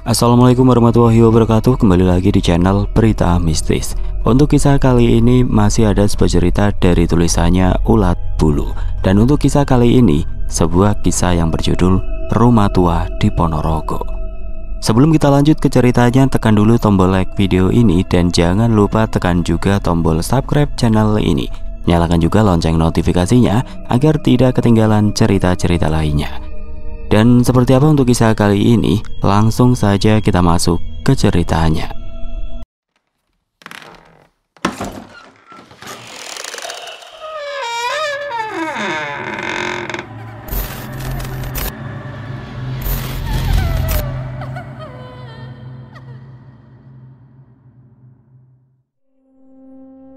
Assalamualaikum warahmatullahi wabarakatuh. Kembali lagi di channel Berita Mistis. Untuk kisah kali ini masih ada sebuah cerita dari tulisannya Ulat Bulu. Dan untuk kisah kali ini sebuah kisah yang berjudul Rumah Tua di Ponorogo. Sebelum kita lanjut ke ceritanya, tekan dulu tombol like video ini dan jangan lupa tekan juga tombol subscribe channel ini. Nyalakan juga lonceng notifikasinya agar tidak ketinggalan cerita-cerita lainnya. Dan seperti apa untuk kisah kali ini? Langsung saja kita masuk ke ceritanya.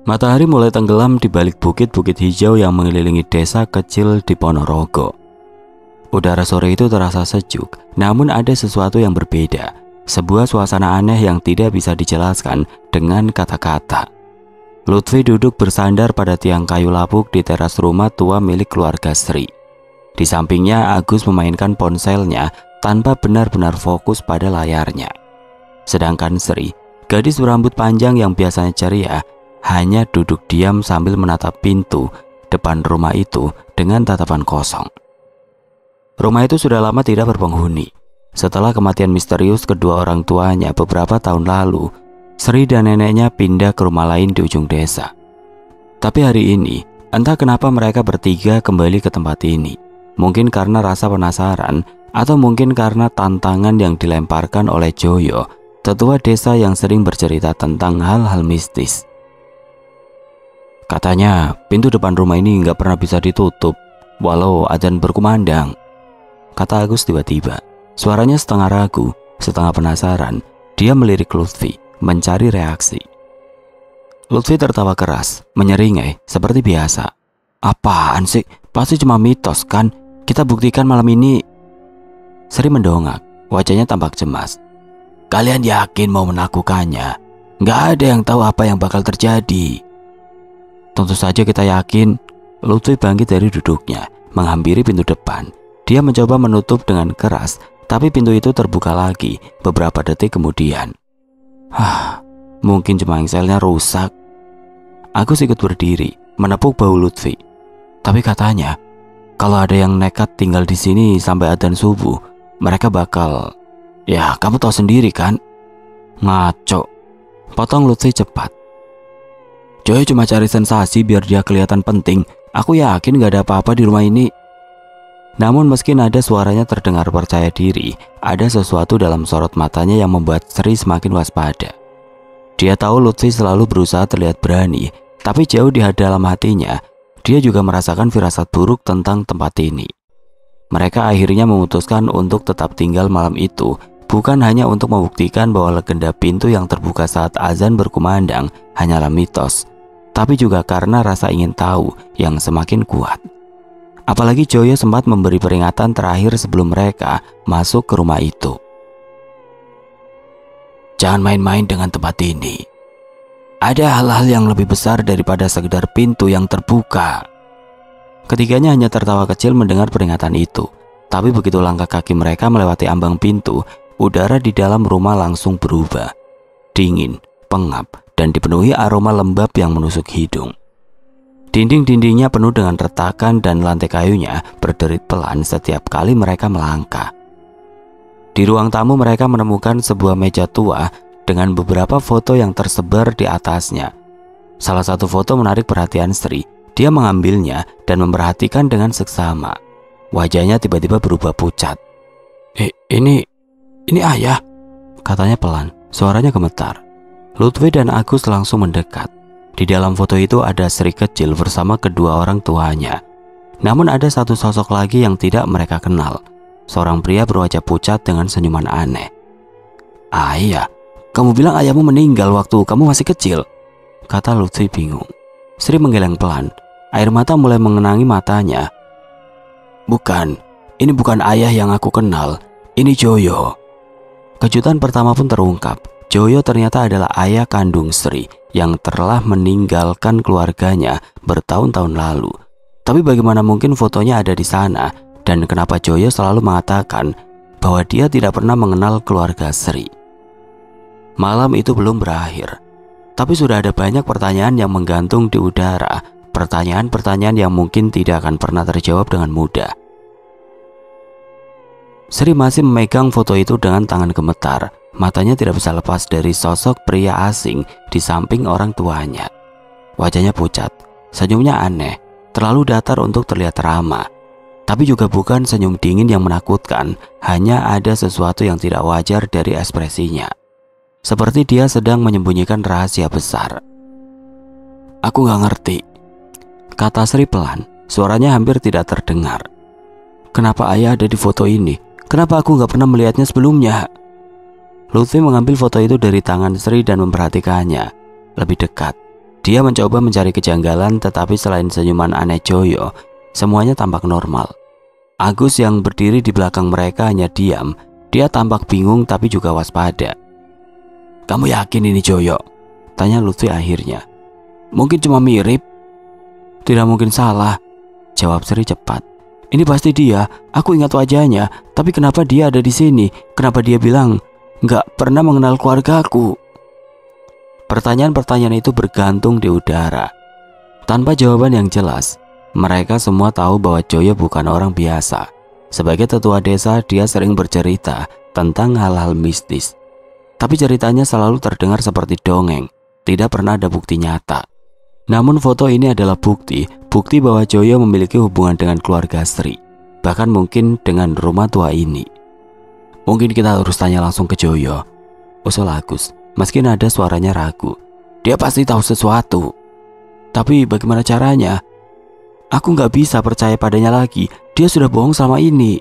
Matahari mulai tenggelam di balik bukit-bukit hijau yang mengelilingi desa kecil di Ponorogo. Udara sore itu terasa sejuk, namun ada sesuatu yang berbeda. Sebuah suasana aneh yang tidak bisa dijelaskan dengan kata-kata. Lutfi duduk bersandar pada tiang kayu lapuk di teras rumah tua milik keluarga Sri. Di sampingnya Agus memainkan ponselnya tanpa benar-benar fokus pada layarnya. Sedangkan Sri, gadis berambut panjang yang biasanya ceria, hanya duduk diam sambil menatap pintu depan rumah itu dengan tatapan kosong. Rumah itu sudah lama tidak berpenghuni. Setelah kematian misterius kedua orang tuanya beberapa tahun lalu, Sri dan neneknya pindah ke rumah lain di ujung desa. Tapi hari ini, entah kenapa mereka bertiga kembali ke tempat ini. Mungkin karena rasa penasaran, atau mungkin karena tantangan yang dilemparkan oleh Joyo, tetua desa yang sering bercerita tentang hal-hal mistis. Katanya, pintu depan rumah ini nggak pernah bisa ditutup, walau adzan berkumandang, kata Agus tiba-tiba. Suaranya setengah ragu, setengah penasaran. Dia melirik Lutfi, mencari reaksi. Lutfi tertawa keras, menyeringai seperti biasa. Apaan sih? Pasti cuma mitos kan? Kita buktikan malam ini. Sri mendongak, wajahnya tampak cemas. Kalian yakin mau menaklukkannya? Nggak ada yang tahu apa yang bakal terjadi. Tentu saja kita yakin. Lutfi bangkit dari duduknya, menghampiri pintu depan. Dia mencoba menutup dengan keras, tapi pintu itu terbuka lagi beberapa detik kemudian. Mungkin cuma engselnya rusak. Agus ikut berdiri, menepuk bahu Lutfi. Tapi katanya, kalau ada yang nekat tinggal di sini sampai adzan subuh, mereka bakal... Ya, kamu tahu sendiri kan? Ngaco. Potong Lutfi cepat. Joy cuma cari sensasi biar dia kelihatan penting. Aku yakin gak ada apa-apa di rumah ini. Namun meski nada suaranya terdengar percaya diri, ada sesuatu dalam sorot matanya yang membuat Sri semakin waspada. Dia tahu Lutfi selalu berusaha terlihat berani, tapi jauh di dalam hatinya, dia juga merasakan firasat buruk tentang tempat ini. Mereka akhirnya memutuskan untuk tetap tinggal malam itu, bukan hanya untuk membuktikan bahwa legenda pintu yang terbuka saat azan berkumandang hanyalah mitos, tapi juga karena rasa ingin tahu yang semakin kuat. Apalagi Joyo sempat memberi peringatan terakhir sebelum mereka masuk ke rumah itu. Jangan main-main dengan tempat ini. Ada hal-hal yang lebih besar daripada sekedar pintu yang terbuka. Ketiganya hanya tertawa kecil mendengar peringatan itu. Tapi begitu langkah kaki mereka melewati ambang pintu, udara di dalam rumah langsung berubah. Dingin, pengap, dan dipenuhi aroma lembab yang menusuk hidung. Dinding-dindingnya penuh dengan retakan dan lantai kayunya berderit pelan setiap kali mereka melangkah. Di ruang tamu mereka menemukan sebuah meja tua dengan beberapa foto yang tersebar di atasnya. Salah satu foto menarik perhatian Sri. Dia mengambilnya dan memperhatikan dengan seksama. Wajahnya tiba-tiba berubah pucat. Ini ayah, katanya pelan, suaranya gemetar. Lutfi dan Agus langsung mendekat. Di dalam foto itu ada Sri kecil bersama kedua orang tuanya. Namun ada satu sosok lagi yang tidak mereka kenal. Seorang pria berwajah pucat dengan senyuman aneh. Ayah, kamu bilang ayahmu meninggal waktu kamu masih kecil, kata Lutfi bingung. Sri menggeleng pelan. Air mata mulai mengenangi matanya. Bukan, ini bukan ayah yang aku kenal. Ini Joyo. Kejutan pertama pun terungkap. Joyo ternyata adalah ayah kandung Sri yang telah meninggalkan keluarganya bertahun-tahun lalu. Tapi bagaimana mungkin fotonya ada di sana? Dan kenapa Joyo selalu mengatakan bahwa dia tidak pernah mengenal keluarga Sri. Malam itu belum berakhir, tapi sudah ada banyak pertanyaan yang menggantung di udara. Pertanyaan-pertanyaan yang mungkin tidak akan pernah terjawab dengan mudah. Sri masih memegang foto itu dengan tangan gemetar. Matanya tidak bisa lepas dari sosok pria asing di samping orang tuanya. Wajahnya pucat, senyumnya aneh, terlalu datar untuk terlihat ramah. Tapi juga bukan senyum dingin yang menakutkan, hanya ada sesuatu yang tidak wajar dari ekspresinya. Seperti dia sedang menyembunyikan rahasia besar. "Aku gak ngerti," kata Sri pelan, suaranya hampir tidak terdengar. "Kenapa ayah ada di foto ini? Kenapa aku gak pernah melihatnya sebelumnya?" Lutfi mengambil foto itu dari tangan Sri dan memperhatikannya lebih dekat. Dia mencoba mencari kejanggalan, tetapi selain senyuman aneh Joyo, semuanya tampak normal. Agus yang berdiri di belakang mereka hanya diam. Dia tampak bingung tapi juga waspada. "Kamu yakin ini Joyo?" tanya Lutfi akhirnya. "Mungkin cuma mirip." "Tidak mungkin salah," jawab Sri cepat. "Ini pasti dia. Aku ingat wajahnya. Tapi kenapa dia ada di sini? Kenapa dia bilang nggak pernah mengenal keluargaku?" Pertanyaan-pertanyaan itu bergantung di udara. Tanpa jawaban yang jelas, mereka semua tahu bahwa Joyo bukan orang biasa. Sebagai tetua desa, dia sering bercerita tentang hal-hal mistis. Tapi ceritanya selalu terdengar seperti dongeng, tidak pernah ada bukti nyata. Namun foto ini adalah bukti bahwa Joyo memiliki hubungan dengan keluarga Sri, bahkan mungkin dengan rumah tua ini. "Mungkin kita harus tanya langsung ke Joyo," usul Agus, meski nada suaranya ragu. "Dia pasti tahu sesuatu." "Tapi bagaimana caranya? Aku nggak bisa percaya padanya lagi. Dia sudah bohong selama ini."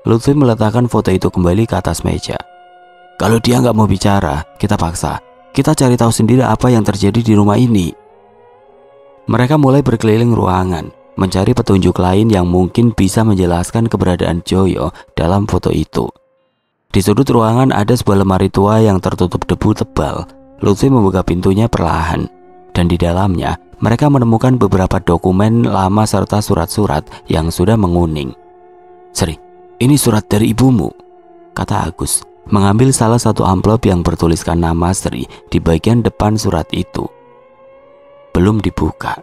Lutfi meletakkan foto itu kembali ke atas meja. "Kalau dia nggak mau bicara, kita paksa. Kita cari tahu sendiri apa yang terjadi di rumah ini." Mereka mulai berkeliling ruangan, mencari petunjuk lain yang mungkin bisa menjelaskan keberadaan Joyo dalam foto itu. Di sudut ruangan ada sebuah lemari tua yang tertutup debu tebal. Lutfi membuka pintunya perlahan, dan di dalamnya mereka menemukan beberapa dokumen lama serta surat-surat yang sudah menguning. "Sri, ini surat dari ibumu," kata Agus, mengambil salah satu amplop yang bertuliskan nama Sri di bagian depan surat itu. Belum dibuka.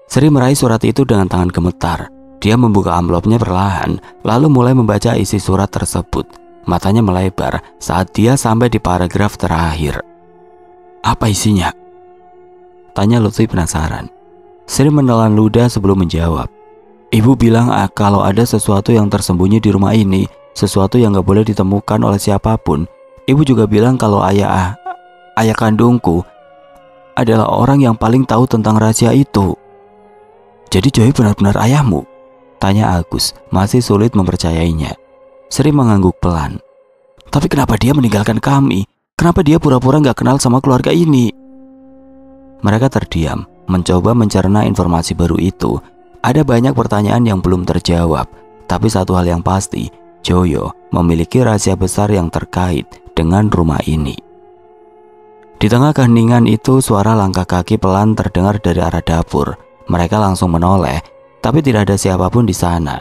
Sri meraih surat itu dengan tangan gemetar. Dia membuka amplopnya perlahan, lalu mulai membaca isi surat tersebut. Matanya melebar saat dia sampai di paragraf terakhir. "Apa isinya?" tanya Lutfi penasaran. Sri menelan ludah sebelum menjawab. "Ibu bilang kalau ada sesuatu yang tersembunyi di rumah ini, sesuatu yang gak boleh ditemukan oleh siapapun. Ibu juga bilang kalau ayah kandungku adalah orang yang paling tahu tentang rahasia itu." "Jadi Joy benar-benar ayahmu?" tanya Agus, masih sulit mempercayainya. Sri mengangguk pelan. "Tapi kenapa dia meninggalkan kami? Kenapa dia pura-pura gak kenal sama keluarga ini?" Mereka terdiam, mencoba mencerna informasi baru itu. Ada banyak pertanyaan yang belum terjawab, tapi satu hal yang pasti, Joyo memiliki rahasia besar yang terkait dengan rumah ini. Di tengah keheningan itu, suara langkah kaki pelan terdengar dari arah dapur. Mereka langsung menoleh, tapi tidak ada siapapun di sana.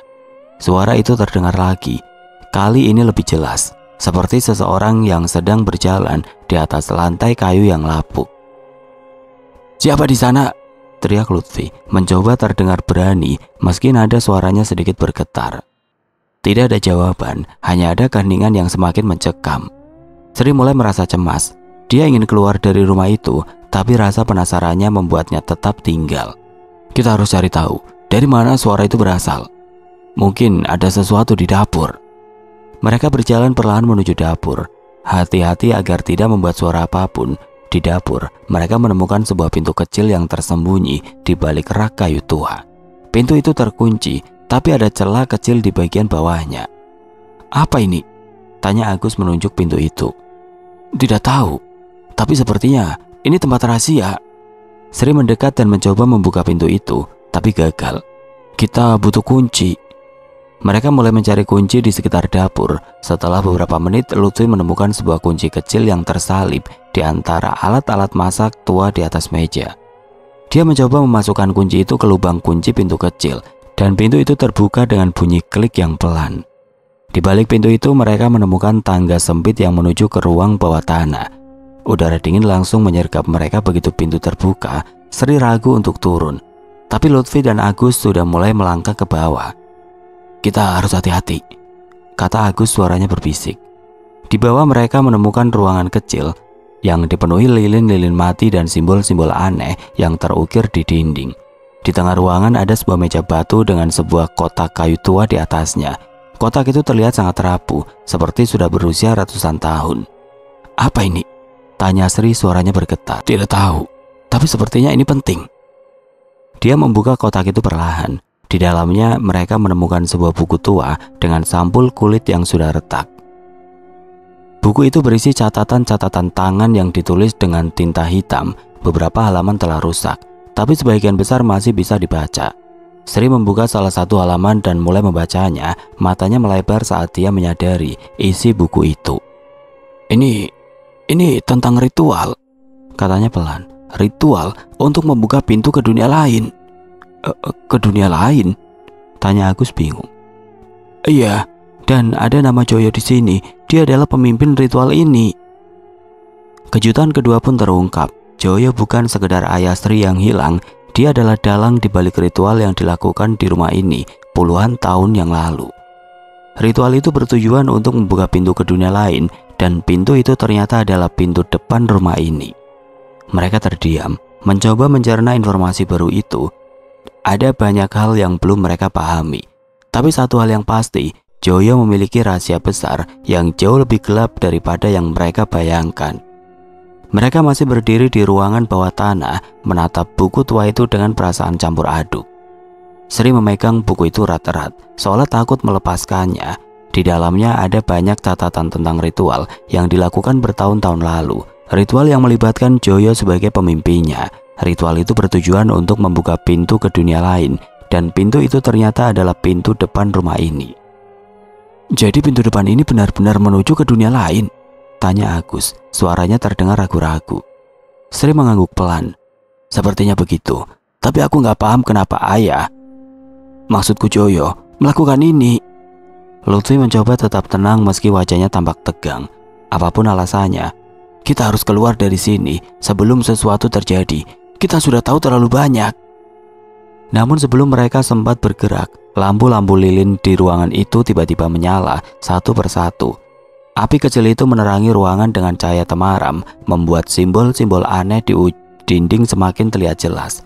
Suara itu terdengar lagi. Kali ini lebih jelas, seperti seseorang yang sedang berjalan di atas lantai kayu yang lapuk. "Siapa di sana?" teriak Lutfi, mencoba terdengar berani meski nada suaranya sedikit bergetar. Tidak ada jawaban, hanya ada keheningan yang semakin mencekam. Sri mulai merasa cemas. Dia ingin keluar dari rumah itu, tapi rasa penasarannya membuatnya tetap tinggal. "Kita harus cari tahu dari mana suara itu berasal. Mungkin ada sesuatu di dapur." Mereka berjalan perlahan menuju dapur. Hati-hati agar tidak membuat suara apapun. Di dapur, mereka menemukan sebuah pintu kecil yang tersembunyi di balik rak kayu tua. Pintu itu terkunci, tapi ada celah kecil di bagian bawahnya. "Apa ini?" tanya Agus menunjuk pintu itu. "Tidak tahu, tapi sepertinya ini tempat rahasia." Sri mendekat dan mencoba membuka pintu itu, tapi gagal. "Kita butuh kunci." Mereka mulai mencari kunci di sekitar dapur. Setelah beberapa menit, Lutfi menemukan sebuah kunci kecil yang tersalip di antara alat-alat masak tua di atas meja. Dia mencoba memasukkan kunci itu ke lubang kunci pintu kecil, dan pintu itu terbuka dengan bunyi klik yang pelan. Di balik pintu itu mereka menemukan tangga sempit yang menuju ke ruang bawah tanah. Udara dingin langsung menyergap mereka begitu pintu terbuka. Sri ragu untuk turun, tapi Lutfi dan Agus sudah mulai melangkah ke bawah. "Kita harus hati-hati," kata Agus, suaranya berbisik. Di bawah mereka menemukan ruangan kecil yang dipenuhi lilin-lilin mati dan simbol-simbol aneh yang terukir di dinding. Di tengah ruangan ada sebuah meja batu dengan sebuah kotak kayu tua di atasnya. Kotak itu terlihat sangat rapuh, seperti sudah berusia ratusan tahun. "Apa ini?" tanya Sri, suaranya bergetar. "Tidak tahu, tapi sepertinya ini penting." Dia membuka kotak itu perlahan. Di dalamnya mereka menemukan sebuah buku tua dengan sampul kulit yang sudah retak. Buku itu berisi catatan-catatan tangan yang ditulis dengan tinta hitam. Beberapa halaman telah rusak, tapi sebagian besar masih bisa dibaca. Sri membuka salah satu halaman dan mulai membacanya. Matanya melebar saat dia menyadari isi buku itu. Ini tentang ritual," katanya pelan. "Ritual untuk membuka pintu ke dunia lain." Ke dunia lain?" tanya Agus bingung. "Iya, dan ada nama Joyo di sini. Dia adalah pemimpin ritual ini." Kejutan kedua pun terungkap. Joyo bukan sekedar ayah Sri yang hilang. Dia adalah dalang di balik ritual yang dilakukan di rumah ini puluhan tahun yang lalu. Ritual itu bertujuan untuk membuka pintu ke dunia lain, dan pintu itu ternyata adalah pintu depan rumah ini. Mereka terdiam, mencoba mencerna informasi baru itu. Ada banyak hal yang belum mereka pahami, tapi satu hal yang pasti, Joyo memiliki rahasia besar yang jauh lebih gelap daripada yang mereka bayangkan. Mereka masih berdiri di ruangan bawah tanah, menatap buku tua itu dengan perasaan campur aduk. Sri memegang buku itu erat-erat, seolah takut melepaskannya. Di dalamnya ada banyak catatan tentang ritual yang dilakukan bertahun-tahun lalu. Ritual yang melibatkan Joyo sebagai pemimpinnya. Ritual itu bertujuan untuk membuka pintu ke dunia lain, dan pintu itu ternyata adalah pintu depan rumah ini. "Jadi pintu depan ini benar-benar menuju ke dunia lain?" tanya Agus, suaranya terdengar ragu-ragu. Sri mengangguk pelan. "Sepertinya begitu, tapi aku nggak paham kenapa ayah, maksudku Joyo, melakukan ini." Lutfi mencoba tetap tenang meski wajahnya tampak tegang. "Apapun alasannya, kita harus keluar dari sini sebelum sesuatu terjadi. Kita sudah tahu terlalu banyak." Namun sebelum mereka sempat bergerak, lampu-lampu lilin di ruangan itu tiba-tiba menyala satu persatu. Api kecil itu menerangi ruangan dengan cahaya temaram, membuat simbol-simbol aneh di dinding semakin terlihat jelas.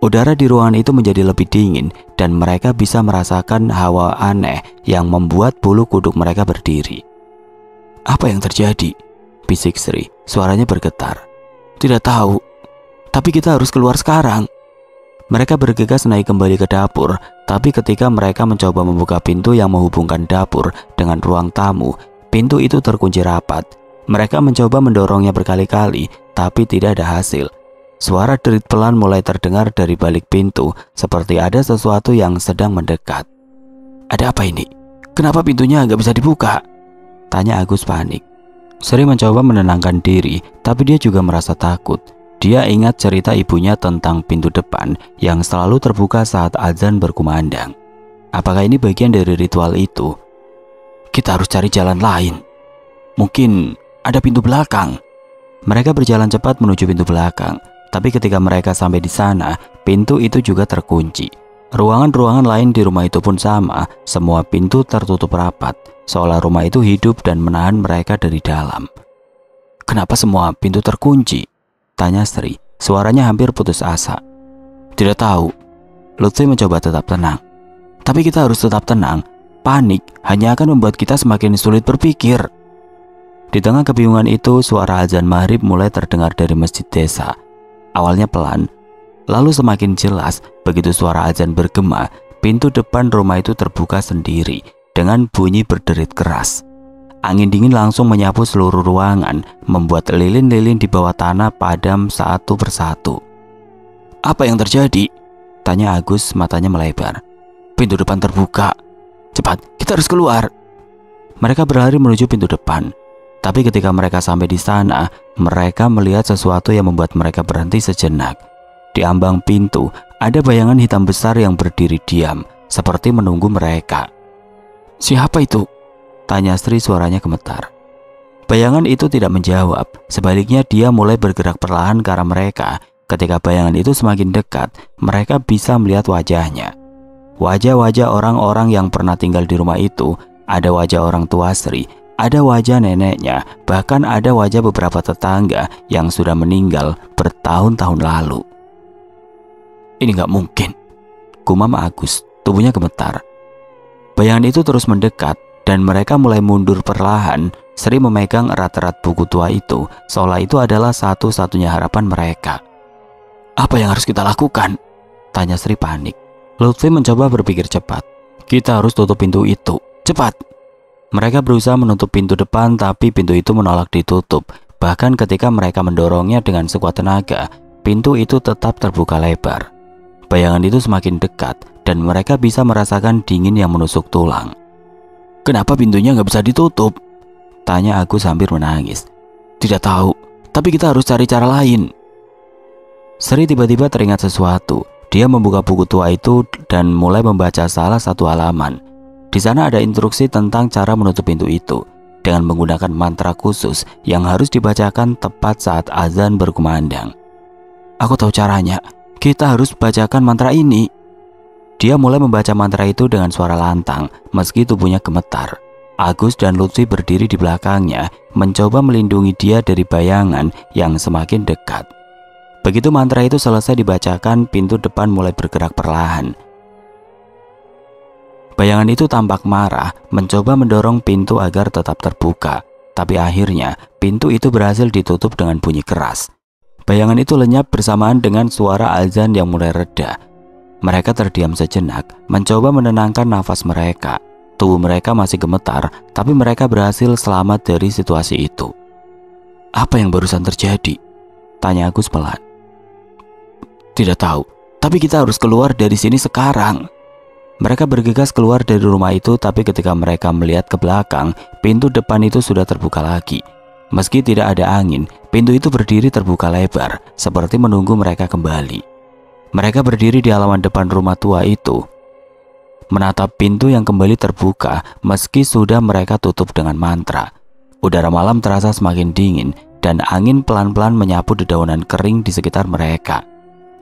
Udara di ruangan itu menjadi lebih dingin, dan mereka bisa merasakan hawa aneh yang membuat bulu kuduk mereka berdiri. "Apa yang terjadi?" bisik Sri, suaranya bergetar. "Tidak tahu, tapi kita harus keluar sekarang." Mereka bergegas naik kembali ke dapur, tapi ketika mereka mencoba membuka pintu yang menghubungkan dapur dengan ruang tamu, pintu itu terkunci rapat. Mereka mencoba mendorongnya berkali-kali, tapi tidak ada hasil. Suara derit pelan mulai terdengar dari balik pintu, seperti ada sesuatu yang sedang mendekat. "Ada apa ini? Kenapa pintunya nggak bisa dibuka?" tanya Agus panik. Sri mencoba menenangkan diri, tapi dia juga merasa takut. Dia ingat cerita ibunya tentang pintu depan yang selalu terbuka saat azan berkumandang. Apakah ini bagian dari ritual itu? "Kita harus cari jalan lain. Mungkin ada pintu belakang." Mereka berjalan cepat menuju pintu belakang, tapi ketika mereka sampai di sana, pintu itu juga terkunci. Ruangan-ruangan lain di rumah itu pun sama, semua pintu tertutup rapat, seolah rumah itu hidup dan menahan mereka dari dalam. "Kenapa semua pintu terkunci?" tanya Sri, suaranya hampir putus asa. "Tidak tahu." Lutfi mencoba tetap tenang. "Tapi kita harus tetap tenang. Panik hanya akan membuat kita semakin sulit berpikir." Di tengah kebingungan itu, suara azan maghrib mulai terdengar dari masjid desa. Awalnya pelan, lalu semakin jelas. Begitu suara azan bergema, pintu depan rumah itu terbuka sendiri dengan bunyi berderit keras. Angin dingin langsung menyapu seluruh ruangan, membuat lilin-lilin di bawah tanah padam satu persatu. "Apa yang terjadi?" tanya Agus, matanya melebar. "Pintu depan terbuka. Cepat, kita harus keluar." Mereka berlari menuju pintu depan. Tapi ketika mereka sampai di sana, mereka melihat sesuatu yang membuat mereka berhenti sejenak. Di ambang pintu, ada bayangan hitam besar yang berdiri diam, seperti menunggu mereka. Siapa itu? Tanya Sri, suaranya gemetar. Bayangan itu tidak menjawab. Sebaliknya dia mulai bergerak perlahan ke arah mereka. Ketika bayangan itu semakin dekat, mereka bisa melihat wajahnya. Wajah-wajah orang-orang yang pernah tinggal di rumah itu. Ada wajah orang tua Sri, ada wajah neneknya, bahkan ada wajah beberapa tetangga yang sudah meninggal bertahun-tahun lalu. Ini nggak mungkin, gumam Agus, tubuhnya gemetar. Bayangan itu terus mendekat dan mereka mulai mundur perlahan. Sri memegang erat-erat buku tua itu, seolah itu adalah satu-satunya harapan mereka. Apa yang harus kita lakukan? Tanya Sri panik. Lutfi mencoba berpikir cepat. Kita harus tutup pintu itu, cepat. Mereka berusaha menutup pintu depan, tapi pintu itu menolak ditutup. Bahkan ketika mereka mendorongnya dengan sekuat tenaga, pintu itu tetap terbuka lebar. Bayangan itu semakin dekat dan mereka bisa merasakan dingin yang menusuk tulang. Kenapa pintunya nggak bisa ditutup? Tanya Agus hampir menangis. Tidak tahu, tapi kita harus cari cara lain. Sri tiba-tiba teringat sesuatu. Dia membuka buku tua itu dan mulai membaca salah satu halaman. Di sana ada instruksi tentang cara menutup pintu itu dengan menggunakan mantra khusus yang harus dibacakan tepat saat azan berkumandang. Aku tahu caranya. Kita harus bacakan mantra ini. Dia mulai membaca mantra itu dengan suara lantang meski tubuhnya gemetar. Agus dan Lutfi berdiri di belakangnya, mencoba melindungi dia dari bayangan yang semakin dekat. Begitu mantra itu selesai dibacakan, pintu depan mulai bergerak perlahan. Bayangan itu tampak marah, mencoba mendorong pintu agar tetap terbuka. Tapi akhirnya, pintu itu berhasil ditutup dengan bunyi keras. Bayangan itu lenyap bersamaan dengan suara azan yang mulai reda. Mereka terdiam sejenak, mencoba menenangkan nafas mereka. Tubuh mereka masih gemetar, tapi mereka berhasil selamat dari situasi itu. Apa yang barusan terjadi? Tanya Agus pelan. Tidak tahu, tapi kita harus keluar dari sini sekarang. Mereka bergegas keluar dari rumah itu, tapi ketika mereka melihat ke belakang, pintu depan itu sudah terbuka lagi. Meski tidak ada angin, pintu itu berdiri terbuka lebar, seperti menunggu mereka kembali. Mereka berdiri di halaman depan rumah tua itu, menatap pintu yang kembali terbuka meski sudah mereka tutup dengan mantra. Udara malam terasa semakin dingin dan angin pelan-pelan menyapu dedaunan kering di sekitar mereka.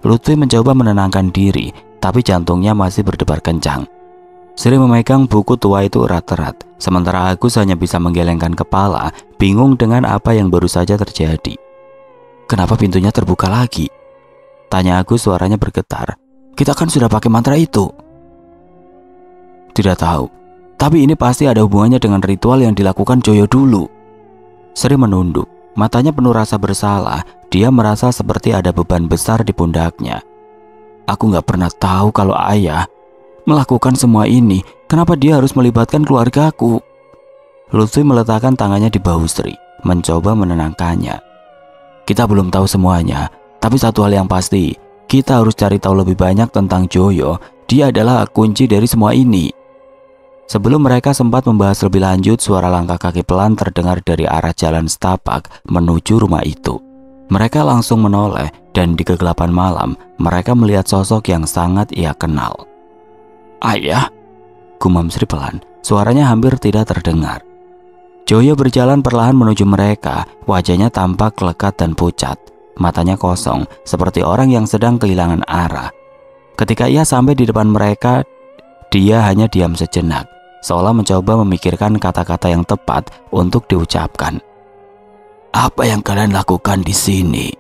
Lutfi mencoba menenangkan diri, tapi jantungnya masih berdebar kencang. Sri memegang buku tua itu erat-erat, sementara Agus hanya bisa menggelengkan kepala, bingung dengan apa yang baru saja terjadi. Kenapa pintunya terbuka lagi? Tanya Agus, suaranya bergetar. Kita kan sudah pakai mantra itu. Tidak tahu, tapi ini pasti ada hubungannya dengan ritual yang dilakukan Joyo dulu. Sri menunduk, matanya penuh rasa bersalah. Dia merasa seperti ada beban besar di pundaknya. Aku gak pernah tahu kalau ayah melakukan semua ini. Kenapa dia harus melibatkan keluargaku? Lutfi meletakkan tangannya di bahu Sri, mencoba menenangkannya. Kita belum tahu semuanya, tapi satu hal yang pasti, kita harus cari tahu lebih banyak tentang Joyo. Dia adalah kunci dari semua ini. Sebelum mereka sempat membahas lebih lanjut, suara langkah kaki pelan terdengar dari arah jalan setapak menuju rumah itu. Mereka langsung menoleh dan di kegelapan malam mereka melihat sosok yang sangat ia kenal. Ayah, gumam Sri pelan, suaranya hampir tidak terdengar. Joyo berjalan perlahan menuju mereka, wajahnya tampak lekat dan pucat, matanya kosong seperti orang yang sedang kehilangan arah. Ketika ia sampai di depan mereka, dia hanya diam sejenak, seolah mencoba memikirkan kata-kata yang tepat untuk diucapkan. Apa yang kalian lakukan di sini?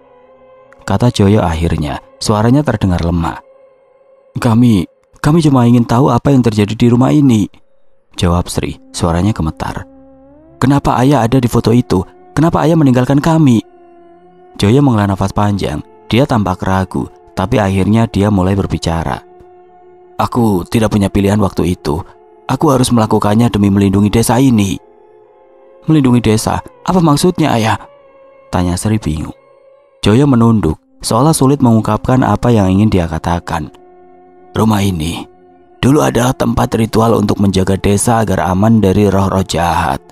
Kata Joyo akhirnya, suaranya terdengar lemah. Kami cuma ingin tahu apa yang terjadi di rumah ini, jawab Sri, suaranya gemetar. Kenapa ayah ada di foto itu? Kenapa ayah meninggalkan kami? Joyo menghela nafas panjang, dia tampak ragu, tapi akhirnya dia mulai berbicara. Aku tidak punya pilihan waktu itu. Aku harus melakukannya demi melindungi desa ini. Melindungi desa? Apa maksudnya ayah? Tanya Sri bingung. Joyo menunduk, seolah sulit mengungkapkan apa yang ingin dia katakan. Rumah ini dulu adalah tempat ritual untuk menjaga desa agar aman dari roh-roh jahat.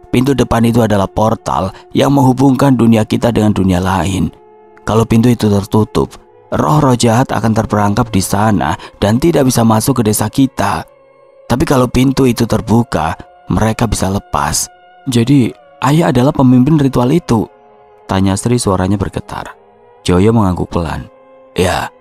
Pintu depan itu adalah portal yang menghubungkan dunia kita dengan dunia lain. Kalau pintu itu tertutup, roh-roh jahat akan terperangkap di sana dan tidak bisa masuk ke desa kita. Tapi kalau pintu itu terbuka, mereka bisa lepas. Jadi, ayah adalah pemimpin ritual itu? Tanya Sri, suaranya bergetar. Joyo mengangguk pelan. Ya,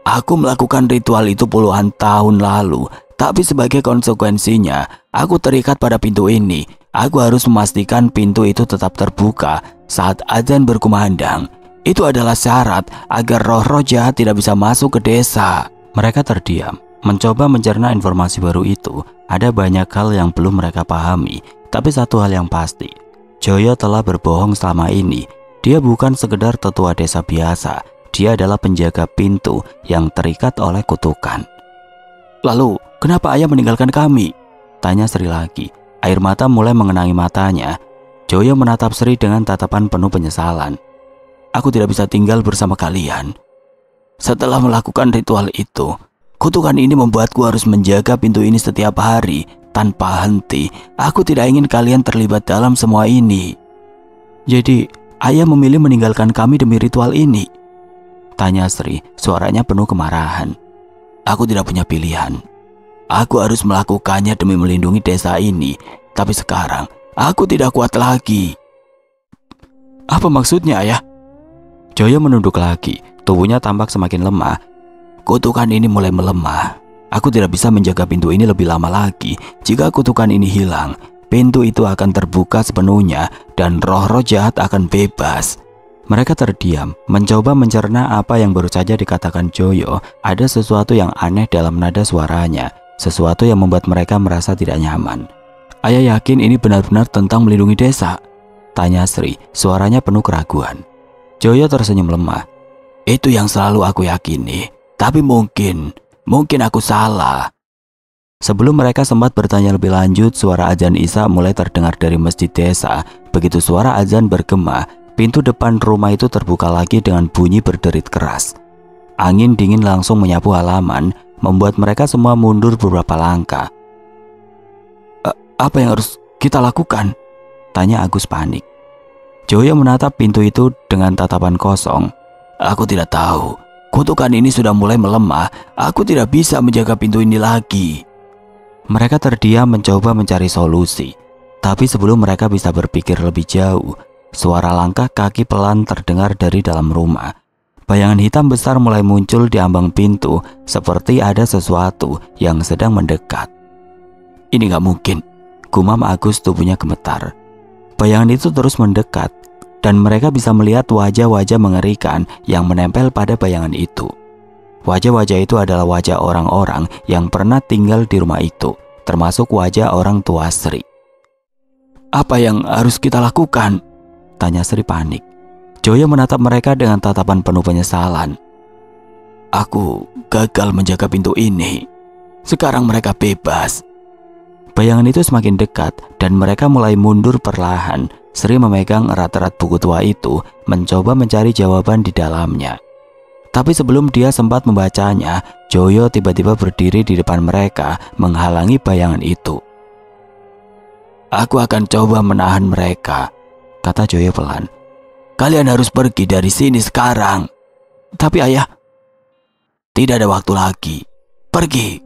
aku melakukan ritual itu puluhan tahun lalu. Tapi sebagai konsekuensinya, aku terikat pada pintu ini. Aku harus memastikan pintu itu tetap terbuka saat azan berkumandang. Itu adalah syarat agar roh-roh jahat tidak bisa masuk ke desa. Mereka terdiam, mencoba mencerna informasi baru itu. Ada banyak hal yang belum mereka pahami. Tapi satu hal yang pasti, Joyo telah berbohong selama ini. Dia bukan sekedar tetua desa biasa. Dia adalah penjaga pintu yang terikat oleh kutukan. Lalu, kenapa ayah meninggalkan kami? Tanya Sri lagi. Air mata mulai mengenangi matanya. Joyo menatap Sri dengan tatapan penuh penyesalan. Aku tidak bisa tinggal bersama kalian. Setelah melakukan ritual itu, kutukan ini membuatku harus menjaga pintu ini setiap hari tanpa henti. Aku tidak ingin kalian terlibat dalam semua ini. Jadi, ayah memilih meninggalkan kami demi ritual ini? Tanya Sri, suaranya penuh kemarahan. Aku tidak punya pilihan. Aku harus melakukannya demi melindungi desa ini. Tapi sekarang, aku tidak kuat lagi. Apa maksudnya, ayah? Joyo menunduk lagi. Tubuhnya tampak semakin lemah. Kutukan ini mulai melemah. Aku tidak bisa menjaga pintu ini lebih lama lagi. Jika kutukan ini hilang, pintu itu akan terbuka sepenuhnya dan roh-roh jahat akan bebas. Mereka terdiam, mencoba mencerna apa yang baru saja dikatakan Joyo. Ada sesuatu yang aneh dalam nada suaranya, sesuatu yang membuat mereka merasa tidak nyaman. Ayah yakin ini benar-benar tentang melindungi desa? Tanya Sri, suaranya penuh keraguan. Joyo tersenyum lemah. Itu yang selalu aku yakini, tapi mungkin aku salah. Sebelum mereka sempat bertanya lebih lanjut, suara azan Isya mulai terdengar dari masjid desa. Begitu suara azan bergema, pintu depan rumah itu terbuka lagi dengan bunyi berderit keras. Angin dingin langsung menyapu halaman, membuat mereka semua mundur beberapa langkah. Apa yang harus kita lakukan? Tanya Agus panik. Joyo menatap pintu itu dengan tatapan kosong. Aku tidak tahu. Kutukan ini sudah mulai melemah. Aku tidak bisa menjaga pintu ini lagi. Mereka terdiam mencoba mencari solusi. Tapi sebelum mereka bisa berpikir lebih jauh, suara langkah kaki pelan terdengar dari dalam rumah. Bayangan hitam besar mulai muncul di ambang pintu, seperti ada sesuatu yang sedang mendekat. Ini gak mungkin, gumam Agus, tubuhnya gemetar. Bayangan itu terus mendekat, dan mereka bisa melihat wajah-wajah mengerikan yang menempel pada bayangan itu. Wajah-wajah itu adalah wajah orang-orang yang pernah tinggal di rumah itu, termasuk wajah orang tua Sri. Apa yang harus kita lakukan? Tanya Sri panik. Joyo menatap mereka dengan tatapan penuh penyesalan. Aku gagal menjaga pintu ini. Sekarang mereka bebas. Bayangan itu semakin dekat dan mereka mulai mundur perlahan. Sri memegang erat-erat buku tua itu, mencoba mencari jawaban di dalamnya. Tapi sebelum dia sempat membacanya, Joyo tiba-tiba berdiri di depan mereka, menghalangi bayangan itu. Aku akan coba menahan mereka, kata Joyo pelan. Kalian harus pergi dari sini sekarang. Tapi ayah, tidak ada waktu lagi. Pergi.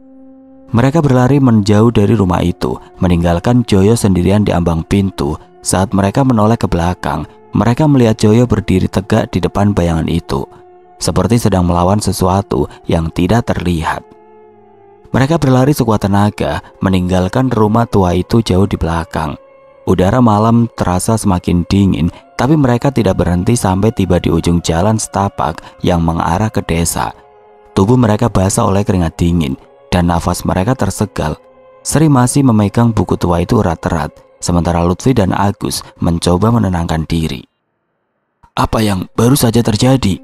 Mereka berlari menjauh dari rumah itu, meninggalkan Joyo sendirian di ambang pintu. Saat mereka menoleh ke belakang, mereka melihat Joyo berdiri tegak di depan bayangan itu, seperti sedang melawan sesuatu yang tidak terlihat. Mereka berlari sekuat tenaga, meninggalkan rumah tua itu jauh di belakang. Udara malam terasa semakin dingin, tapi mereka tidak berhenti sampai tiba di ujung jalan setapak yang mengarah ke desa. Tubuh mereka basah oleh keringat dingin, dan nafas mereka tersegal. Sri masih memegang buku tua itu erat-erat, sementara Lutfi dan Agus mencoba menenangkan diri. Apa yang baru saja terjadi?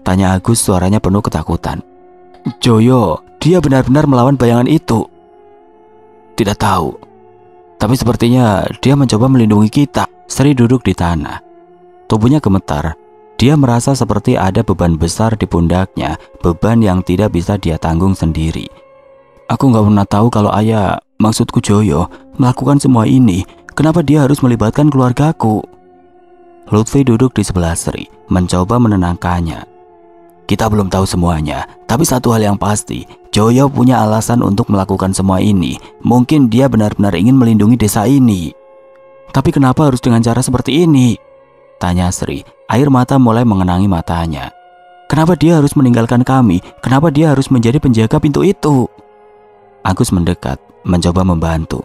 Tanya Agus, suaranya penuh ketakutan. Joyo, dia benar-benar melawan bayangan itu. Tidak tahu, tapi sepertinya dia mencoba melindungi kita. Sri duduk di tanah. Tubuhnya gemetar. Dia merasa seperti ada beban besar di pundaknya, beban yang tidak bisa dia tanggung sendiri. Aku gak pernah tahu kalau ayah, maksudku Joyo, melakukan semua ini. Kenapa dia harus melibatkan keluargaku? Lutfi duduk di sebelah Sri, mencoba menenangkannya. Kita belum tahu semuanya, tapi satu hal yang pasti, Joyo punya alasan untuk melakukan semua ini. Mungkin dia benar-benar ingin melindungi desa ini. Tapi kenapa harus dengan cara seperti ini? Tanya Sri. Air mata mulai mengenangi matanya. Kenapa dia harus meninggalkan kami? Kenapa dia harus menjadi penjaga pintu itu? Agus mendekat, mencoba membantu.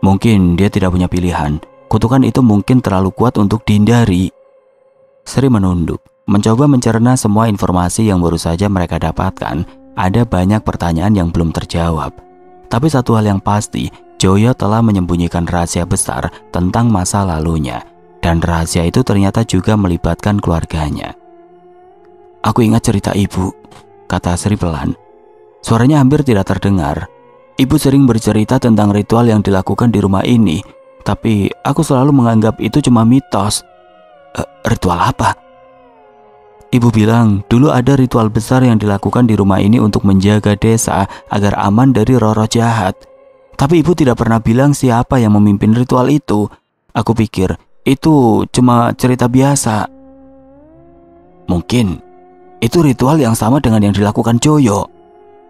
Mungkin dia tidak punya pilihan. Kutukan itu mungkin terlalu kuat untuk dihindari. Sri menunduk, mencoba mencerna semua informasi yang baru saja mereka dapatkan. Ada banyak pertanyaan yang belum terjawab. Tapi satu hal yang pasti, Joyo telah menyembunyikan rahasia besar tentang masa lalunya. Dan rahasia itu ternyata juga melibatkan keluarganya. Aku ingat cerita ibu, kata Sri pelan. Suaranya hampir tidak terdengar. Ibu sering bercerita tentang ritual yang dilakukan di rumah ini. Tapi aku selalu menganggap itu cuma mitos. Ritual apa? Ibu bilang dulu ada ritual besar yang dilakukan di rumah ini untuk menjaga desa agar aman dari roh-roh jahat. Tapi ibu tidak pernah bilang siapa yang memimpin ritual itu. Aku pikir itu cuma cerita biasa. Mungkin itu ritual yang sama dengan yang dilakukan Joyo,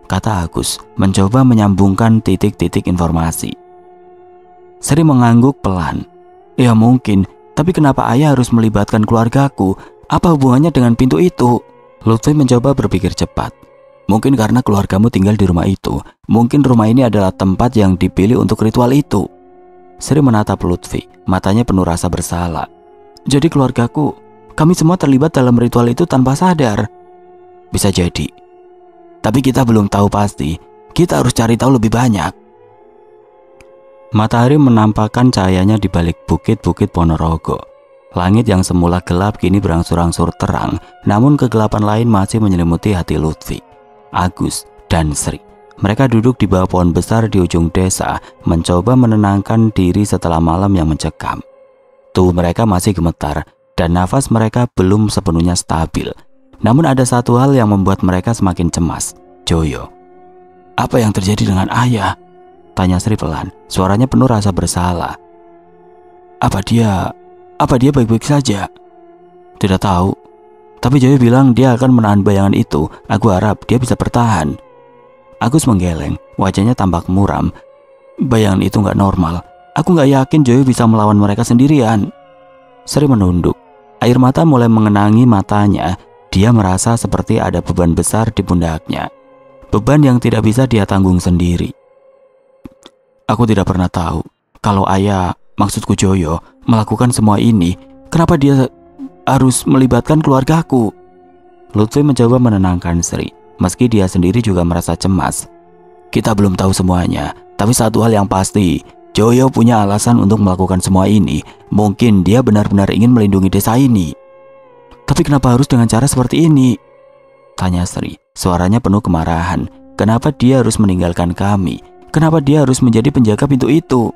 kata Agus, mencoba menyambungkan titik-titik informasi. Sri mengangguk pelan. Ya mungkin, tapi kenapa ayah harus melibatkan keluargaku? Apa hubungannya dengan pintu itu? Lutfi mencoba berpikir cepat. Mungkin karena keluargamu tinggal di rumah itu. Mungkin rumah ini adalah tempat yang dipilih untuk ritual itu. Sri menatap Lutfi, matanya penuh rasa bersalah. Jadi keluargaku, kami semua terlibat dalam ritual itu tanpa sadar. Bisa jadi. Tapi kita belum tahu pasti. Kita harus cari tahu lebih banyak. Matahari menampakkan cahayanya di balik bukit-bukit Ponorogo. Langit yang semula gelap kini berangsur-angsur terang, namun kegelapan lain masih menyelimuti hati Lutfi, Agus, dan Sri. Mereka duduk di bawah pohon besar di ujung desa, mencoba menenangkan diri setelah malam yang mencekam. Tubuh mereka masih gemetar, dan nafas mereka belum sepenuhnya stabil. Namun ada satu hal yang membuat mereka semakin cemas, Joyo. Apa yang terjadi dengan ayah? Tanya Sri pelan, suaranya penuh rasa bersalah. Apa dia baik-baik saja? Tidak tahu. Tapi Joyo bilang dia akan menahan bayangan itu. Aku harap dia bisa bertahan. Agus menggeleng, wajahnya tampak muram. Bayangan itu nggak normal. Aku nggak yakin Joyo bisa melawan mereka sendirian. Sri menunduk. Air mata mulai mengenangi matanya. Dia merasa seperti ada beban besar di pundaknya. Beban yang tidak bisa dia tanggung sendiri. Aku tidak pernah tahu kalau ayah, maksudku Joyo, melakukan semua ini. Kenapa dia harus melibatkan keluargaku? Lutfi mencoba menenangkan Sri, meski dia sendiri juga merasa cemas. Kita belum tahu semuanya, tapi satu hal yang pasti, Joyo punya alasan untuk melakukan semua ini. Mungkin dia benar-benar ingin melindungi desa ini. Tapi kenapa harus dengan cara seperti ini? Tanya Sri, suaranya penuh kemarahan. Kenapa dia harus meninggalkan kami? Kenapa dia harus menjadi penjaga pintu itu?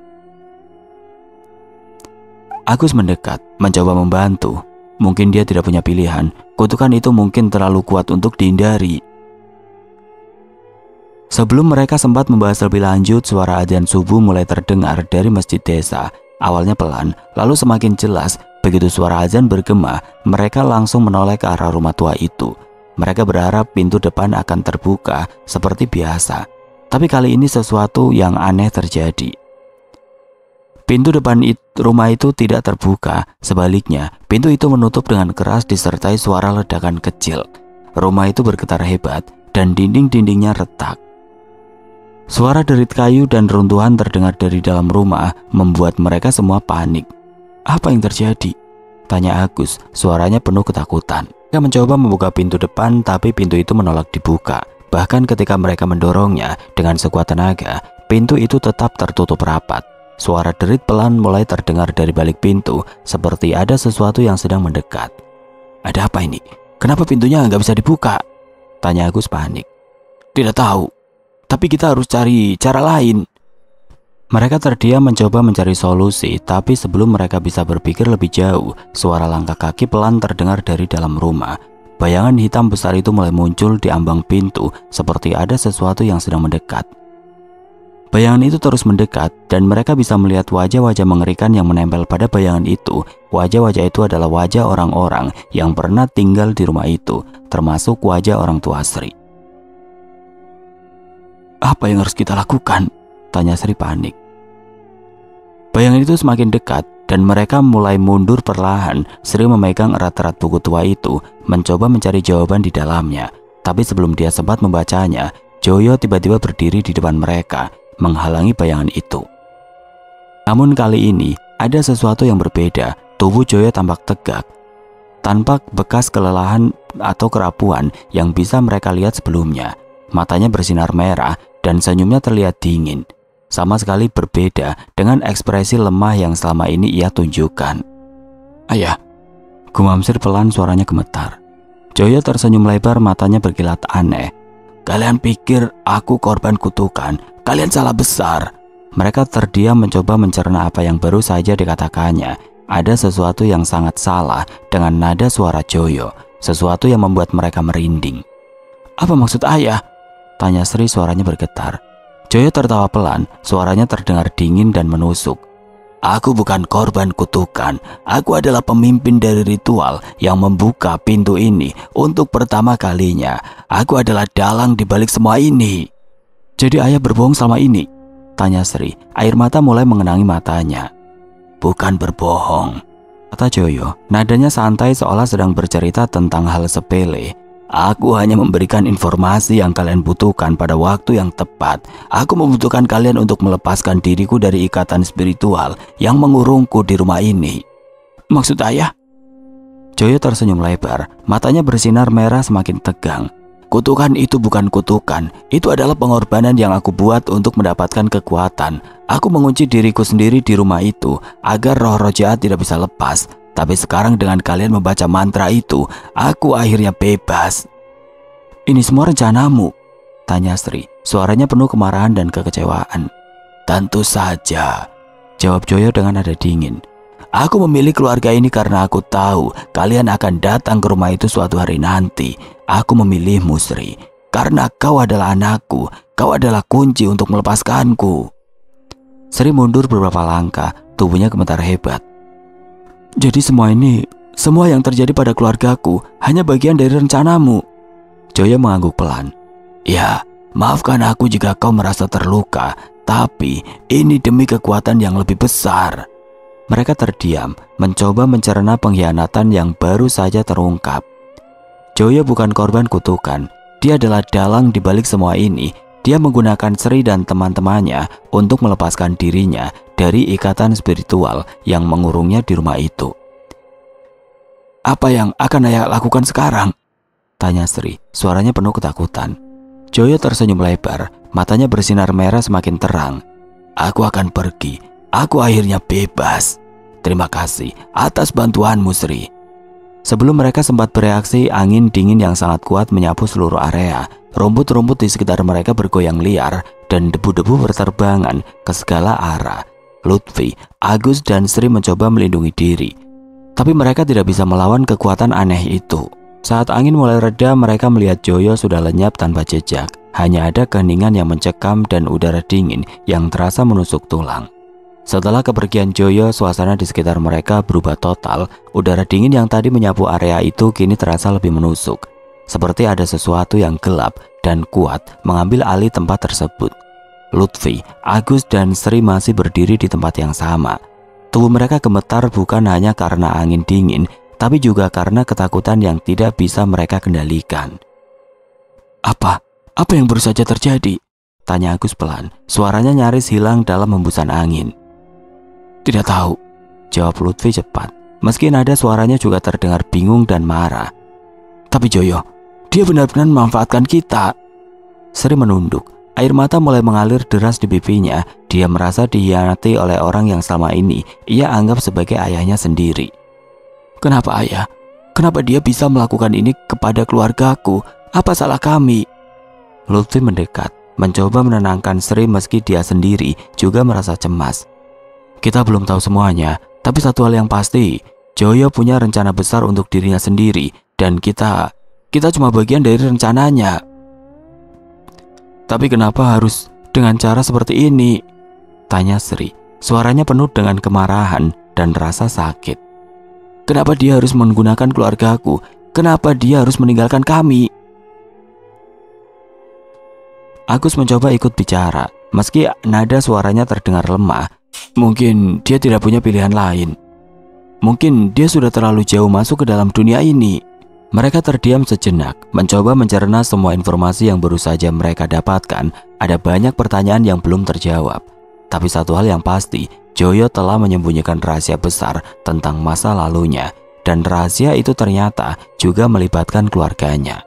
Agus mendekat, mencoba membantu. Mungkin dia tidak punya pilihan. Kutukan itu mungkin terlalu kuat untuk dihindari. Sebelum mereka sempat membahas lebih lanjut, suara adzan subuh mulai terdengar dari masjid desa. Awalnya pelan, lalu semakin jelas. Begitu suara adzan bergema, mereka langsung menoleh ke arah rumah tua itu. Mereka berharap pintu depan akan terbuka seperti biasa. Tapi kali ini sesuatu yang aneh terjadi. Pintu depan rumah itu tidak terbuka. Sebaliknya, pintu itu menutup dengan keras disertai suara ledakan kecil. Rumah itu bergetar hebat dan dinding-dindingnya retak. Suara derit kayu dan runtuhan terdengar dari dalam rumah membuat mereka semua panik. Apa yang terjadi? Tanya Agus, suaranya penuh ketakutan. Mereka mencoba membuka pintu depan, tapi pintu itu menolak dibuka. Bahkan ketika mereka mendorongnya dengan sekuat tenaga, pintu itu tetap tertutup rapat. Suara derit pelan mulai terdengar dari balik pintu, seperti ada sesuatu yang sedang mendekat. Ada apa ini? Kenapa pintunya nggak bisa dibuka? Tanya Agus panik. Tidak tahu, tapi kita harus cari cara lain. Mereka terdiam mencoba mencari solusi, tapi sebelum mereka bisa berpikir lebih jauh, suara langkah kaki pelan terdengar dari dalam rumah. Bayangan hitam besar itu mulai muncul di ambang pintu, seperti ada sesuatu yang sedang mendekat. Bayangan itu terus mendekat, dan mereka bisa melihat wajah-wajah mengerikan yang menempel pada bayangan itu. Wajah-wajah itu adalah wajah orang-orang yang pernah tinggal di rumah itu, termasuk wajah orang tua Sri. Apa yang harus kita lakukan? Tanya Sri panik. Bayangan itu semakin dekat dan mereka mulai mundur perlahan. Sri memegang erat-erat buku tua itu, mencoba mencari jawaban di dalamnya. Tapi sebelum dia sempat membacanya, Joyo tiba-tiba berdiri di depan mereka, menghalangi bayangan itu. Namun kali ini ada sesuatu yang berbeda. Tubuh Joyo tampak tegak, tanpa bekas kelelahan atau kerapuan yang bisa mereka lihat sebelumnya. Matanya bersinar merah dan senyumnya terlihat dingin, sama sekali berbeda dengan ekspresi lemah yang selama ini ia tunjukkan. "Ayah," gumam Sri pelan, suaranya gemetar. Joyo tersenyum lebar, matanya berkilat aneh. "Kalian pikir aku korban kutukan? Kalian salah besar." Mereka terdiam mencoba mencerna apa yang baru saja dikatakannya. Ada sesuatu yang sangat salah dengan nada suara Joyo, sesuatu yang membuat mereka merinding. "Apa maksud ayah?" tanya Sri, suaranya bergetar. Joyo tertawa pelan, suaranya terdengar dingin dan menusuk. "Aku bukan korban kutukan. Aku adalah pemimpin dari ritual yang membuka pintu ini untuk pertama kalinya. Aku adalah dalang di balik semua ini." "Jadi ayah berbohong selama ini?" tanya Sri. Air mata mulai mengenangi matanya. "Bukan berbohong," kata Joyo. Nadanya santai seolah sedang bercerita tentang hal sepele. "Aku hanya memberikan informasi yang kalian butuhkan pada waktu yang tepat. Aku membutuhkan kalian untuk melepaskan diriku dari ikatan spiritual yang mengurungku di rumah ini." "Maksud ayah?" Joyo tersenyum lebar, matanya bersinar merah semakin tegang. "Kutukan itu bukan kutukan, itu adalah pengorbanan yang aku buat untuk mendapatkan kekuatan. Aku mengunci diriku sendiri di rumah itu agar roh-roh jahat tidak bisa lepas. Tapi sekarang dengan kalian membaca mantra itu, aku akhirnya bebas." "Ini semua rencanamu?" tanya Sri, suaranya penuh kemarahan dan kekecewaan. "Tentu saja," jawab Joyo dengan nada dingin. "Aku memilih keluarga ini karena aku tahu kalian akan datang ke rumah itu suatu hari nanti. Aku memilihmu, Sri, karena kau adalah anakku. Kau adalah kunci untuk melepaskanku." Sri mundur beberapa langkah, tubuhnya gemetar hebat. "Jadi semua ini, semua yang terjadi pada keluargaku hanya bagian dari rencanamu?" Joyo mengangguk pelan. "Ya, maafkan aku jika kau merasa terluka, tapi ini demi kekuatan yang lebih besar." Mereka terdiam, mencoba mencerna pengkhianatan yang baru saja terungkap. Joyo bukan korban kutukan, dia adalah dalang di balik semua ini. Dia menggunakan Sri dan teman-temannya untuk melepaskan dirinya dari ikatan spiritual yang mengurungnya di rumah itu. "Apa yang akan ayah lakukan sekarang?" tanya Sri, suaranya penuh ketakutan. Joyo tersenyum lebar, matanya bersinar merah semakin terang. "Aku akan pergi. Aku akhirnya bebas. Terima kasih atas bantuanmu, Sri." Sebelum mereka sempat bereaksi, angin dingin yang sangat kuat menyapu seluruh area. Rumput-rumput di sekitar mereka bergoyang liar dan debu-debu berterbangan ke segala arah. Lutfi, Agus, dan Sri mencoba melindungi diri, tapi mereka tidak bisa melawan kekuatan aneh itu. Saat angin mulai reda, mereka melihat Joyo sudah lenyap tanpa jejak. Hanya ada keheningan yang mencekam dan udara dingin yang terasa menusuk tulang. Setelah kepergian Joyo, suasana di sekitar mereka berubah total. Udara dingin yang tadi menyapu area itu kini terasa lebih menusuk. Seperti ada sesuatu yang gelap dan kuat mengambil alih tempat tersebut. Lutfi, Agus, dan Sri masih berdiri di tempat yang sama. Tubuh mereka gemetar bukan hanya karena angin dingin, tapi juga karena ketakutan yang tidak bisa mereka kendalikan. Apa yang baru saja terjadi?" tanya Agus pelan. Suaranya nyaris hilang dalam hembusan angin. "Tidak tahu," jawab Lutfi cepat. Meski nada suaranya juga terdengar bingung dan marah. "Tapi Joyo, dia benar-benar memanfaatkan kita." Sri menunduk. Air mata mulai mengalir deras di pipinya. Dia merasa dikhianati oleh orang yang selama ini ia anggap sebagai ayahnya sendiri. "Kenapa ayah? Kenapa dia bisa melakukan ini kepada keluargaku? Apa salah kami?" Lutfi mendekat, mencoba menenangkan Sri meski dia sendiri juga merasa cemas. "Kita belum tahu semuanya, tapi satu hal yang pasti, Joyo punya rencana besar untuk dirinya sendiri, dan kita cuma bagian dari rencananya." "Tapi kenapa harus dengan cara seperti ini?" tanya Sri. Suaranya penuh dengan kemarahan dan rasa sakit. "Kenapa dia harus menggunakan keluargaku? Kenapa dia harus meninggalkan kami?" Agus mencoba ikut bicara, meski nada suaranya terdengar lemah. Mungkin dia tidak punya pilihan lain. Mungkin dia sudah terlalu jauh masuk ke dalam dunia ini. Mereka terdiam sejenak, mencoba mencerna semua informasi yang baru saja mereka dapatkan. Ada banyak pertanyaan yang belum terjawab. Tapi satu hal yang pasti, Joyo telah menyembunyikan rahasia besar tentang masa lalunya. Dan rahasia itu ternyata juga melibatkan keluarganya.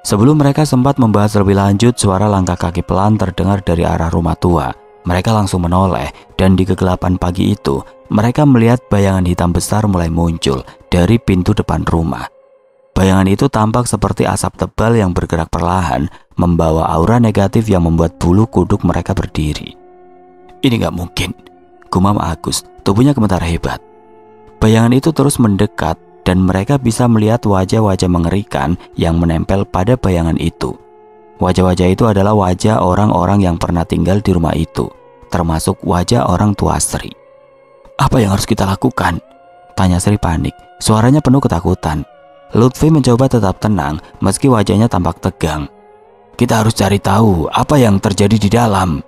Sebelum mereka sempat membahas lebih lanjut, suara langkah kaki pelan terdengar dari arah rumah tua. Mereka langsung menoleh, dan di kegelapan pagi itu, mereka melihat bayangan hitam besar mulai muncul dari pintu depan rumah. Bayangan itu tampak seperti asap tebal yang bergerak perlahan, membawa aura negatif yang membuat bulu kuduk mereka berdiri. Ini gak mungkin, gumam Agus, tubuhnya gemetar hebat. Bayangan itu terus mendekat, dan mereka bisa melihat wajah-wajah mengerikan yang menempel pada bayangan itu. Wajah-wajah itu adalah wajah orang-orang yang pernah tinggal di rumah itu, termasuk wajah orang tua Sri. Apa yang harus kita lakukan? Tanya Sri panik, suaranya penuh ketakutan. Lutfi mencoba tetap tenang meski wajahnya tampak tegang. Kita harus cari tahu apa yang terjadi di dalam.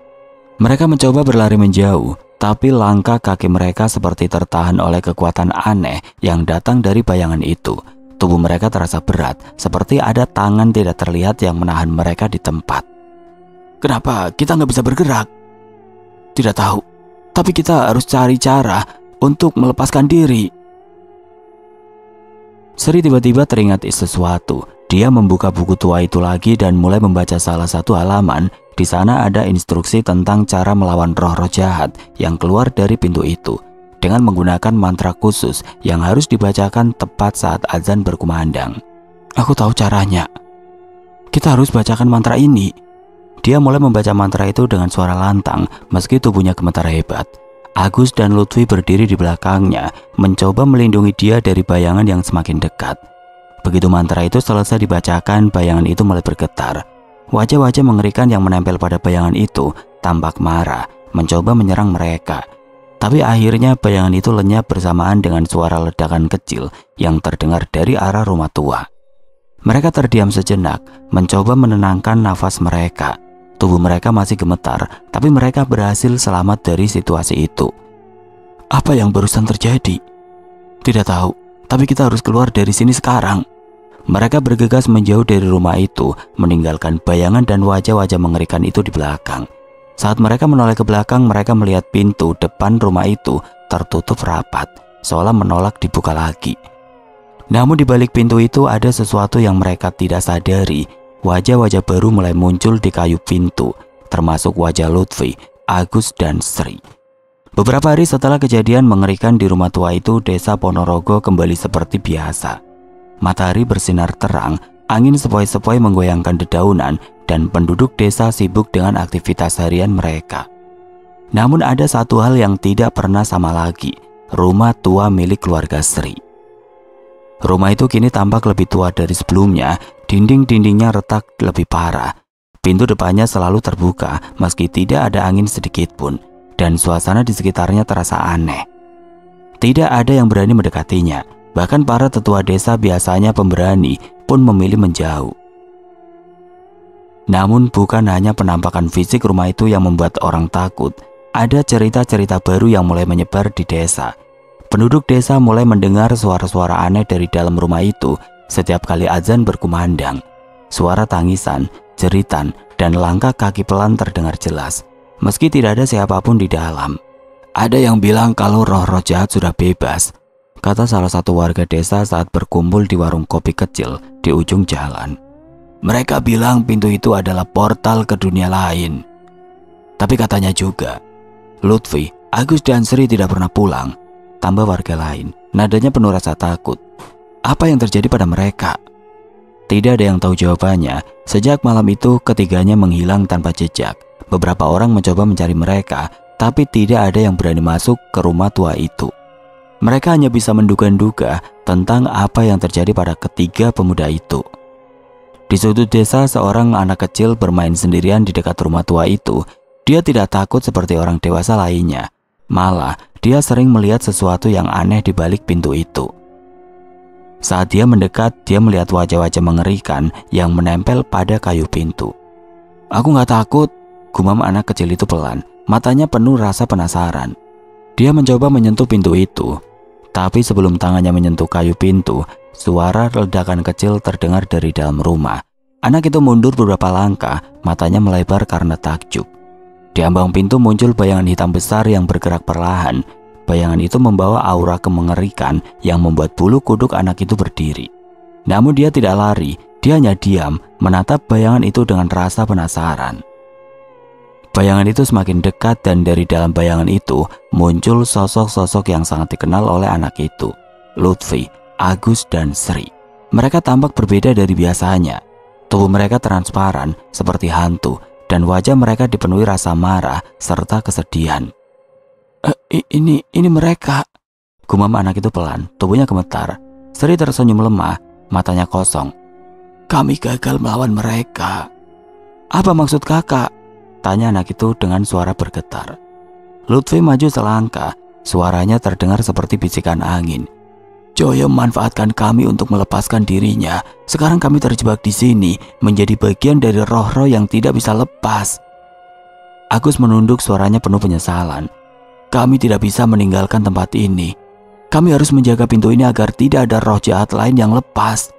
Mereka mencoba berlari menjauh, tapi langkah kaki mereka seperti tertahan oleh kekuatan aneh yang datang dari bayangan itu. Tubuh mereka terasa berat, seperti ada tangan tidak terlihat yang menahan mereka di tempat. Kenapa kita nggak bisa bergerak? Tidak tahu, tapi kita harus cari cara untuk melepaskan diri. Sri tiba-tiba teringat sesuatu. Dia membuka buku tua itu lagi dan mulai membaca salah satu halaman. Di sana ada instruksi tentang cara melawan roh-roh jahat yang keluar dari pintu itu dengan menggunakan mantra khusus yang harus dibacakan tepat saat azan berkumandang. Aku tahu caranya. Kita harus bacakan mantra ini. Dia mulai membaca mantra itu dengan suara lantang meski tubuhnya gemetar hebat. Agus dan Lutfi berdiri di belakangnya, mencoba melindungi dia dari bayangan yang semakin dekat. Begitu mantra itu selesai dibacakan, bayangan itu mulai bergetar. Wajah-wajah mengerikan yang menempel pada bayangan itu tampak marah, mencoba menyerang mereka. Tapi akhirnya bayangan itu lenyap bersamaan dengan suara ledakan kecil yang terdengar dari arah rumah tua. Mereka terdiam sejenak, mencoba menenangkan nafas mereka. Tubuh mereka masih gemetar, tapi mereka berhasil selamat dari situasi itu. Apa yang barusan terjadi? Tidak tahu, tapi kita harus keluar dari sini sekarang. Mereka bergegas menjauh dari rumah itu, meninggalkan bayangan dan wajah-wajah mengerikan itu di belakang. Saat mereka menoleh ke belakang, mereka melihat pintu depan rumah itu tertutup rapat, seolah menolak dibuka lagi. Namun di balik pintu itu ada sesuatu yang mereka tidak sadari. Wajah-wajah baru mulai muncul di kayu pintu, termasuk wajah Lutfi, Agus, dan Sri. Beberapa hari setelah kejadian mengerikan di rumah tua itu, desa Ponorogo kembali seperti biasa. Matahari bersinar terang, angin sepoi-sepoi menggoyangkan dedaunan, dan penduduk desa sibuk dengan aktivitas harian mereka. Namun ada satu hal yang tidak pernah sama lagi, rumah tua milik keluarga Sri. Rumah itu kini tampak lebih tua dari sebelumnya, dinding-dindingnya retak lebih parah. Pintu depannya selalu terbuka meski tidak ada angin sedikit pun, dan suasana di sekitarnya terasa aneh. Tidak ada yang berani mendekatinya. Bahkan para tetua desa biasanya pemberani pun memilih menjauh. Namun bukan hanya penampakan fisik rumah itu yang membuat orang takut. Ada cerita-cerita baru yang mulai menyebar di desa. Penduduk desa mulai mendengar suara-suara aneh dari dalam rumah itu setiap kali azan berkumandang. Suara tangisan, jeritan, dan langkah kaki pelan terdengar jelas, meski tidak ada siapapun di dalam. Ada yang bilang kalau roh-roh jahat sudah bebas, kata salah satu warga desa saat berkumpul di warung kopi kecil di ujung jalan. Mereka bilang pintu itu adalah portal ke dunia lain. Tapi katanya juga, Lutfi, Agus, dan Sri tidak pernah pulang. Tambah warga lain, nadanya penuh rasa takut. Apa yang terjadi pada mereka? Tidak ada yang tahu jawabannya. Sejak malam itu ketiganya menghilang tanpa jejak. Beberapa orang mencoba mencari mereka, tapi tidak ada yang berani masuk ke rumah tua itu. Mereka hanya bisa menduga-duga tentang apa yang terjadi pada ketiga pemuda itu. Di sudut desa, seorang anak kecil bermain sendirian di dekat rumah tua itu. Dia tidak takut seperti orang dewasa lainnya. Malah, dia sering melihat sesuatu yang aneh di balik pintu itu. Saat dia mendekat, dia melihat wajah-wajah mengerikan yang menempel pada kayu pintu. Aku nggak takut, gumam anak kecil itu pelan, matanya penuh rasa penasaran. Dia mencoba menyentuh pintu itu, tapi sebelum tangannya menyentuh kayu pintu, suara ledakan kecil terdengar dari dalam rumah. Anak itu mundur beberapa langkah, matanya melebar karena takjub. Di ambang pintu muncul bayangan hitam besar yang bergerak perlahan. Bayangan itu membawa aura kemengerikan yang membuat bulu kuduk anak itu berdiri. Namun dia tidak lari, dia hanya diam, menatap bayangan itu dengan rasa penasaran. Bayangan itu semakin dekat dan dari dalam bayangan itu muncul sosok-sosok yang sangat dikenal oleh anak itu. Lutfi, Agus, dan Sri. Mereka tampak berbeda dari biasanya. Tubuh mereka transparan seperti hantu dan wajah mereka dipenuhi rasa marah serta kesedihan. Ini mereka, gumam anak itu pelan, tubuhnya gemetar. Sri tersenyum lemah, matanya kosong. Kami gagal melawan mereka. Apa maksud kakak? Tanya anak itu dengan suara bergetar. Lutfi maju selangkah, suaranya terdengar seperti bisikan angin. Joyo memanfaatkan kami untuk melepaskan dirinya. Sekarang kami terjebak di sini, menjadi bagian dari roh-roh yang tidak bisa lepas. Agus menunduk, suaranya penuh penyesalan. Kami tidak bisa meninggalkan tempat ini. Kami harus menjaga pintu ini agar tidak ada roh jahat lain yang lepas.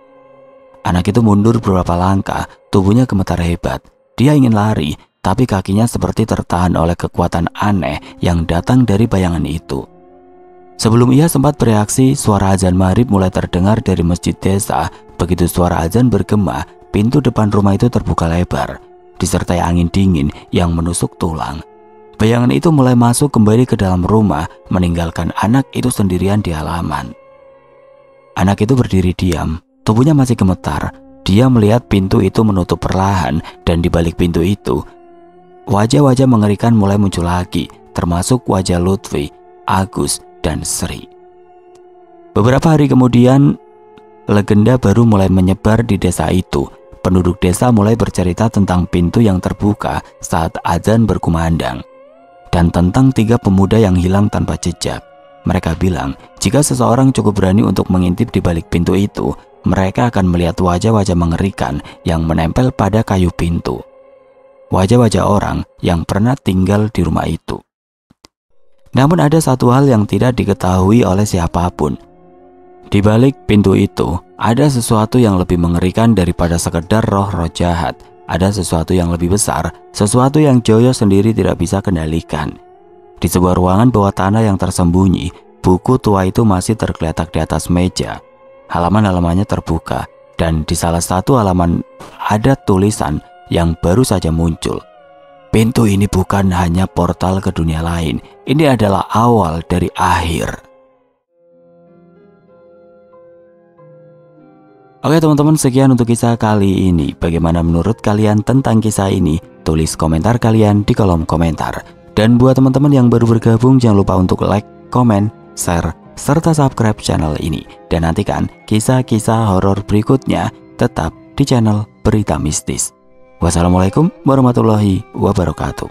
Anak itu mundur beberapa langkah, tubuhnya gemetar hebat. Dia ingin lari, tapi kakinya seperti tertahan oleh kekuatan aneh yang datang dari bayangan itu. Sebelum ia sempat bereaksi, suara azan maghrib mulai terdengar dari masjid desa. Begitu suara azan bergema, pintu depan rumah itu terbuka lebar, disertai angin dingin yang menusuk tulang. Bayangan itu mulai masuk kembali ke dalam rumah, meninggalkan anak itu sendirian di halaman. Anak itu berdiri diam, tubuhnya masih gemetar. Dia melihat pintu itu menutup perlahan, dan di balik pintu itu, wajah-wajah mengerikan mulai muncul lagi, termasuk wajah Lutfi, Agus, dan Sri. Beberapa hari kemudian, legenda baru mulai menyebar di desa itu. Penduduk desa mulai bercerita tentang pintu yang terbuka saat azan berkumandang, dan tentang 3 pemuda yang hilang tanpa jejak. Mereka bilang, jika seseorang cukup berani untuk mengintip di balik pintu itu, mereka akan melihat wajah-wajah mengerikan yang menempel pada kayu pintu. Wajah-wajah orang yang pernah tinggal di rumah itu. Namun ada satu hal yang tidak diketahui oleh siapapun. Di balik pintu itu, ada sesuatu yang lebih mengerikan daripada sekedar roh-roh jahat. Ada sesuatu yang lebih besar, sesuatu yang Joyo sendiri tidak bisa kendalikan. Di sebuah ruangan bawah tanah yang tersembunyi, buku tua itu masih tergeletak di atas meja. Halaman-halamannya terbuka, dan di salah satu halaman ada tulisan yang baru saja muncul. Pintu ini bukan hanya portal ke dunia lain, ini adalah awal dari akhir. Oke teman-teman, sekian untuk kisah kali ini. Bagaimana menurut kalian tentang kisah ini? Tulis komentar kalian di kolom komentar. Dan buat teman-teman yang baru bergabung, jangan lupa untuk like, komen, share, serta subscribe channel ini. Dan nantikan kisah-kisah horor berikutnya tetap di channel Berita Mistis. Wassalamualaikum warahmatullahi wabarakatuh.